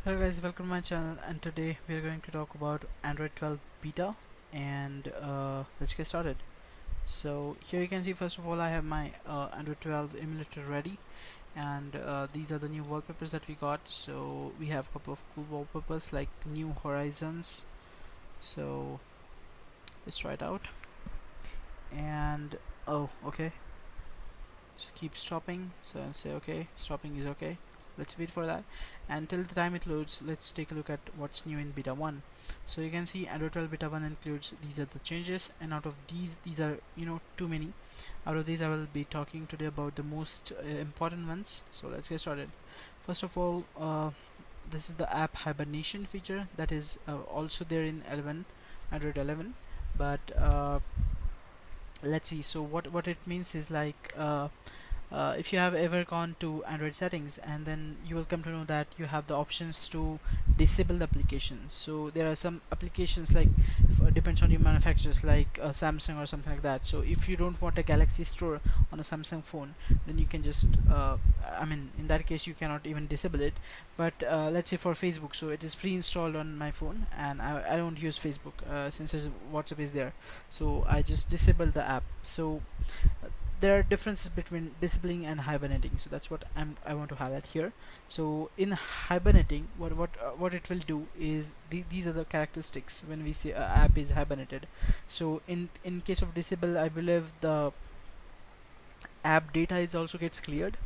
Hello guys, welcome to my channel, and today we are going to talk about Android 12 beta. And let's get started. So here you can see, first of all, I have my Android 12 emulator ready, and these are the new wallpapers that we got. So we have a couple of cool wallpapers like the new horizons. So let's try it out. And oh, okay, so keep stopping, so I'll say okay, stopping is okay. Let's wait for that, and till the time it loads, let's take a look at what's new in beta 1. So you can see Android 12 beta 1 includes, these are the changes, and out of these are, too many. Out of these I will be talking today about the most important ones. So let's get started. First of all, this is the app hibernation feature that is also there in 11, Android 11. But let's see. So what it means is like, if you have ever gone to Android settings, and then you will come to know that you have the options to disable the applications. So there are some applications like, depends on your manufacturers, like Samsung or something like that. So if you don't want a Galaxy Store on a Samsung phone, then you can just I mean, in that case you cannot even disable it. But let's say for Facebook, so it is pre-installed on my phone, and I don't use Facebook since WhatsApp is there, so I just disable the app. So there are differences between disabling and hibernating, so that's what I want to highlight here. So in hibernating, what it will do is, these are the characteristics when we say a app is hibernated. So in case of disable, I believe the app data is also gets cleared.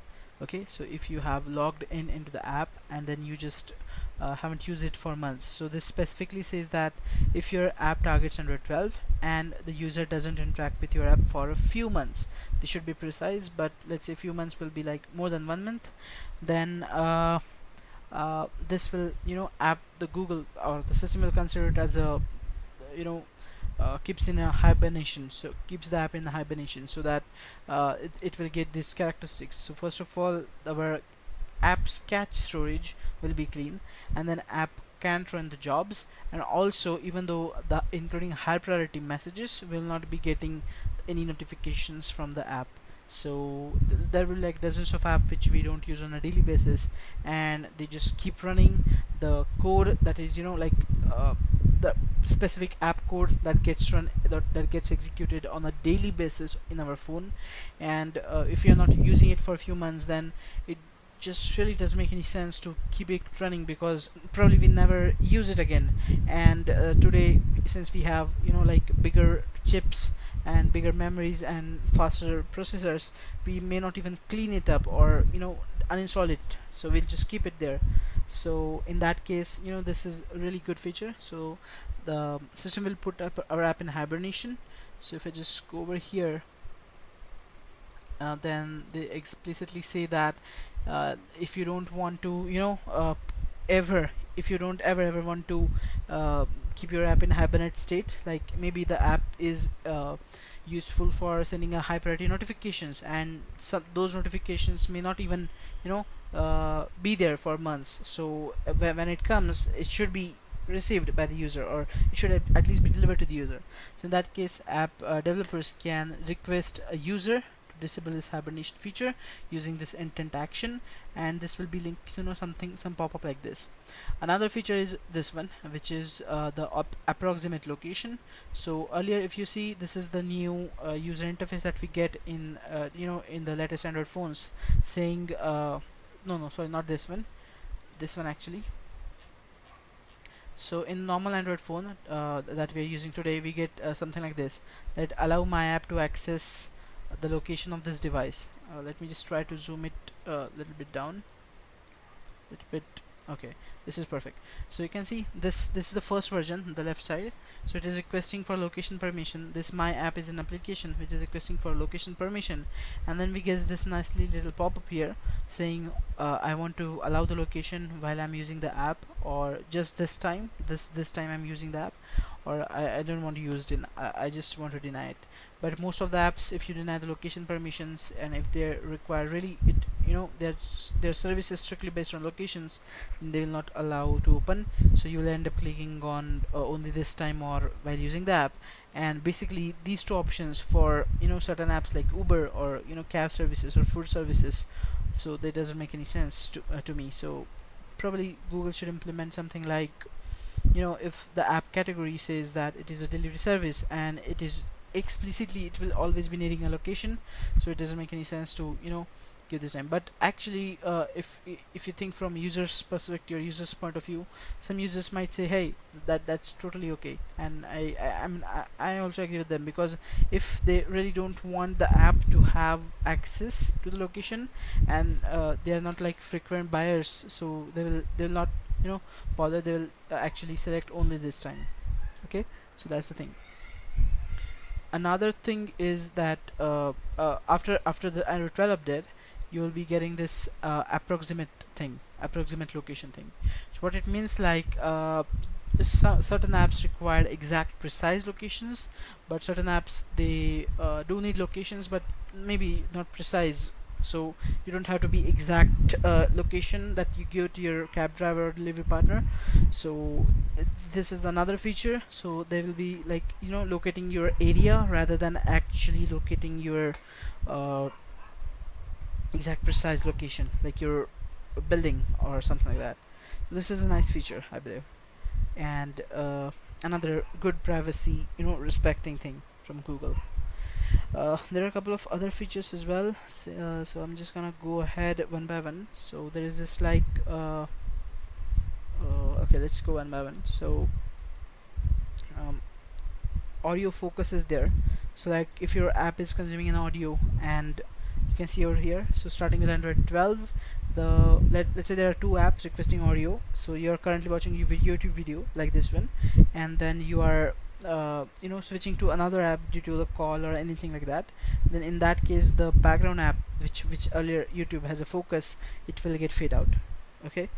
Okay, so if you have logged in into the app and then you just haven't used it for months, so this specifically says that if your app targets under 12 and the user doesn't interact with your app for a few months, this should be precise, but let's say few months will be like more than 1 month, then this will, app, the Google or the system will consider it as a, you know keeps in a hibernation, so keeps the app in hibernation, so that it will get these characteristics. So first of all, our app's cache storage will be clean, and then app can't run the jobs, and also, even though the including high priority messages, will not be getting any notifications from the app. So there will be like dozens of apps which we don't use on a daily basis, and they just keep running the code that is, the specific app code that gets run, that gets executed on a daily basis in our phone. And if you're not using it for a few months, then it just really doesn't make any sense to keep it running, because probably we never use it again. And today, since we have, like bigger chips and bigger memories and faster processors, we may not even clean it up or, uninstall it, so we'll just keep it there. So in that case, this is a really good feature. So the system will put up our app in hibernation. So if I just go over here, then they explicitly say that if you don't want to, ever, if you don't ever want to keep your app in hibernate state, like maybe the app is useful for sending a high priority notifications, and those notifications may not even, be there for months. So when it comes, it should be received by the user, or it should at least be delivered to the user. So in that case, app developers can request a user to disable this hibernation feature using this intent action, and this will be linked to, some pop-up like this. Another feature is this one, which is the approximate location. So earlier, if you see, this is the new user interface that we get in, in the latest Android phones, saying no, sorry, not this one, this one actually. So in normal Android phone that we are using today, we get something like this, that allow my app to access the location of this device. Let me just try to zoom it a little bit down, little bit. Okay, this is perfect. So you can see this is the first version, the left side. So it is requesting for location permission. This my app is an application which is requesting for location permission, and then we get this nicely little pop-up here saying, I want to allow the location while I'm using the app, or just this time, this time I'm using the app, or I don't want to use it, I just want to deny it. But most of the apps, if you deny the location permissions, and if they require really it, their service is strictly based on locations, they will not allow to open. So you will end up clicking on only this time or while using the app. And basically these two options for, certain apps like Uber, or cab services or food services, so that doesn't make any sense to me. So probably Google should implement something like, if the app category says that it is a delivery service and it is explicitly, it will always be needing a location, so it doesn't make any sense to give this time. But actually, if you think from user's perspective or user's point of view, some users might say, hey, that's totally okay, and I also agree with them, because if they really don't want the app to have access to the location, and they are not like frequent buyers, so they will not you know bother, they will actually select only this time. Okay, so that's the thing. Another thing is that after the Android 12 update, you will be getting this approximate location thing. So what it means, like, certain apps require exact precise locations, but certain apps, they do need locations, but maybe not precise. So you don't have to be exact location that you give to your cab driver or delivery partner. So this is another feature, so they will be like locating your area rather than actually locating your uh, exact precise location, like your building or something like that. So this is a nice feature, I believe. And another good privacy respecting thing from Google. There are a couple of other features as well, so I'm just gonna go ahead one by one. So there is this like okay, let's go one by one. So um, audio focus is there. So like if your app is consuming an audio, and you can see over here, so starting with Android 12, let's say there are two apps requesting audio. So you're currently watching your YouTube video like this one, and then you are switching to another app due to the call or anything like that. Then in that case, the background app, which earlier YouTube has a focus, it will get fade out. Okay,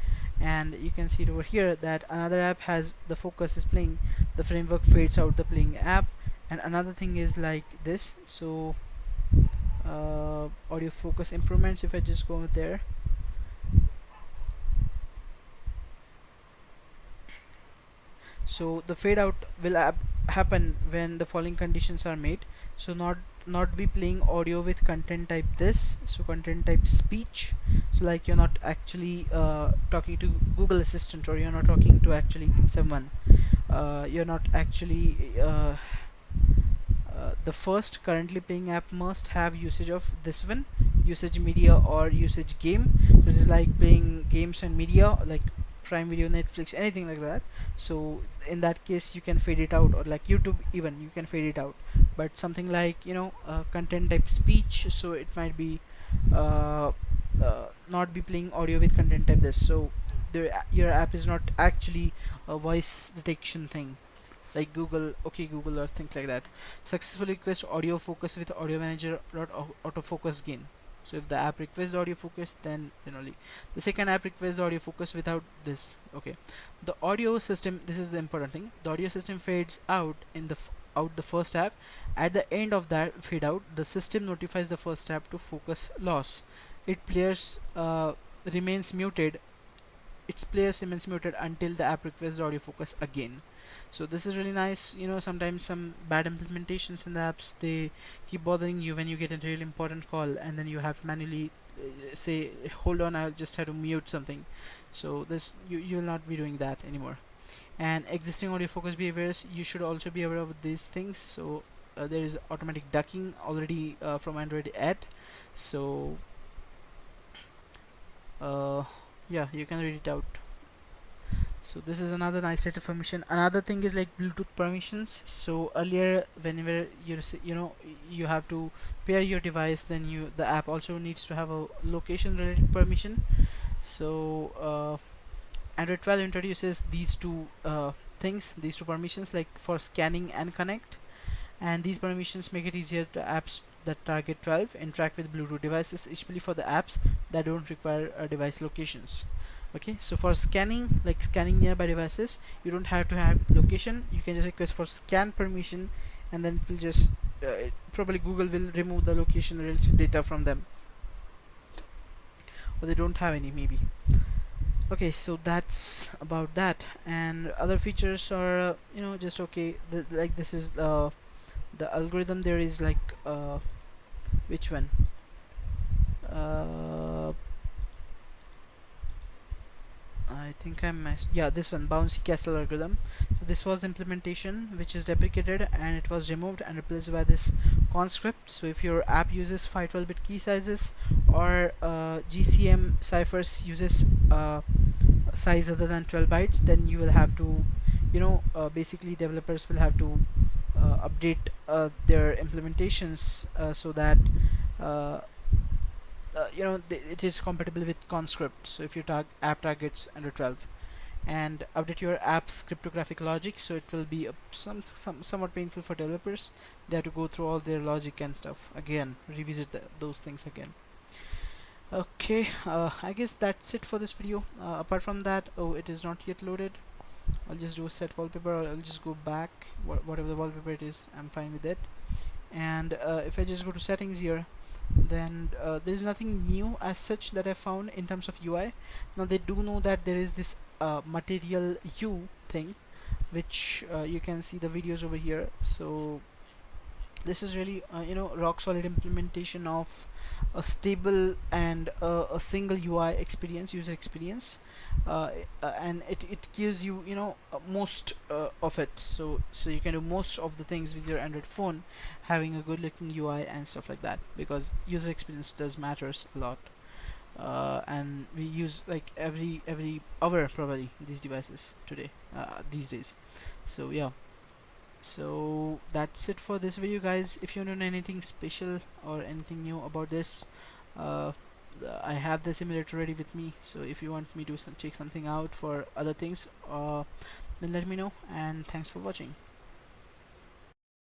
and you can see it over here that another app has the focus is playing, the framework fades out the playing app. And another thing is like this. So audio focus improvements, if I just go there, so the fade out will happen when the following conditions are made. So not be playing audio with content type this, so content type speech. So like you're not actually talking to Google Assistant, or you're not talking to actually someone, you're not actually the first currently playing app must have usage of this one, usage media or usage game. So it is like playing games and media like Prime Video, Netflix, anything like that. So in that case you can fade it out, or like YouTube even you can fade it out. But something like content type speech, so it might be uh, not be playing audio with content type this. So your app is not actually a voice detection thing like Google, okay Google, or things like that. Successfully request audio focus with audio manager dot autofocus gain. So if the app requests audio focus, then only. The second app requests audio focus without this. Okay, the audio system, this is the important thing. The audio system fades out in the out the first app. At the end of that fade out, the system notifies the first app to focus loss. It players remains muted. Its players remains muted until the app requests audio focus again. So this is really nice. Sometimes some bad implementations in the apps, they keep bothering you when you get a really important call, and then you have to manually say, hold on, I'll just have to mute something. So this, you'll not be doing that anymore. And existing audio focus behaviors, you should also be aware of these things. So there is automatic ducking already from Android 8. So yeah, you can read it out. So this is another nice set of permission. Another thing is like Bluetooth permissions. So earlier, whenever you have to pair your device, then the app also needs to have a location related permission. So Android 12 introduces these two things, these two permissions, like for scanning and connect. And these permissions make it easier to apps that target 12 interact with Bluetooth devices, especially for the apps that don't require device locations. Okay, so for scanning, like scanning nearby devices, you don't have to have location. You can just request for scan permission, and then it will just probably Google will remove the location related data from them, or they don't have any maybe. Okay, so that's about that. And other features are just okay. Like this is the algorithm. There is like which one? Uh, I think I missed. Yeah, this one, bouncy castle algorithm. So this was the implementation which is deprecated and it was removed and replaced by this conscript. So if your app uses 512-bit key sizes, or GCM ciphers uses size other than 12 bytes, then you will have to, basically developers will have to update their implementations so that uh, it is compatible with conscript. So if your app targets under 12, and update your app's cryptographic logic, so it will be somewhat painful for developers. They have to go through all their logic and stuff again, revisit those things again. Okay, I guess that's it for this video. Apart from that, oh, it is not yet loaded. I'll just do set wallpaper, or I'll just go back, whatever the wallpaper it is, I'm fine with it. And if I just go to settings here, then there's nothing new as such that I found in terms of UI. Now they do know that there is this material U thing, which you can see the videos over here. So this is really rock solid implementation of a stable and a single UI experience, user experience, uh, and it gives you most of it. So you can do most of the things with your Android phone, having a good looking UI and stuff like that, because user experience does matters a lot. And we use like every hour probably these devices today, these days. So yeah, so that's it for this video, guys. If you know anything special or anything new about this, uh, I have the simulator ready with me, so if you want me to check something out for other things, then let me know, and thanks for watching.